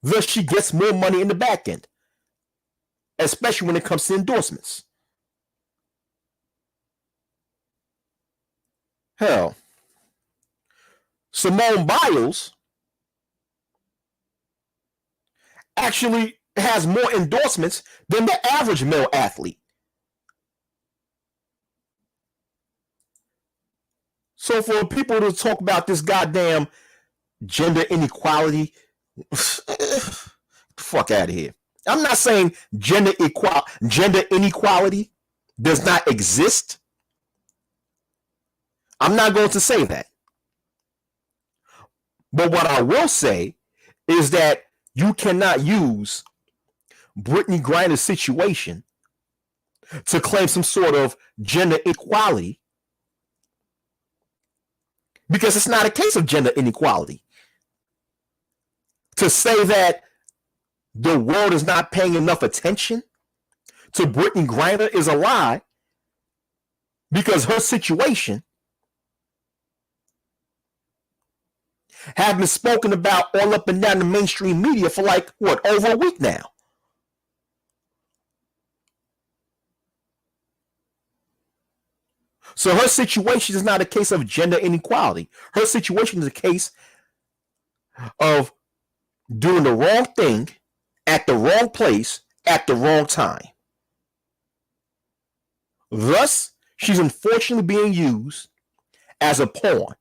Thus, she gets more money in the back end, especially when it comes to endorsements. Hell, Simone Biles actually has more endorsements than the average male athlete. So for people to talk about this goddamn gender inequality, fuck out of here. I'm not saying gender inequality does not exist. I'm not going to say that. But what I will say is that you cannot use Brittney Griner's situation to claim some sort of gender equality, because it's not a case of gender inequality. To say that the world is not paying enough attention to Brittney Griner is a lie, because her situation has been spoken about all up and down the mainstream media for like, what, over a week now. So her situation is not a case of gender inequality. Her situation is a case of doing the wrong thing at the wrong place at the wrong time. Thus, she's unfortunately being used as a pawn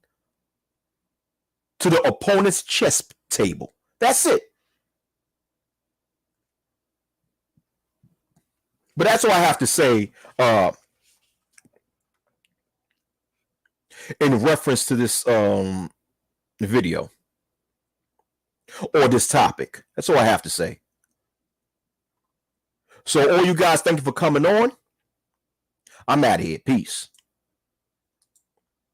to the opponent's chess table. That's it. But that's all I have to say in reference to this video or this topic. That's all I have to say. So all you guys, thank you for coming on. I'm out of here. Peace.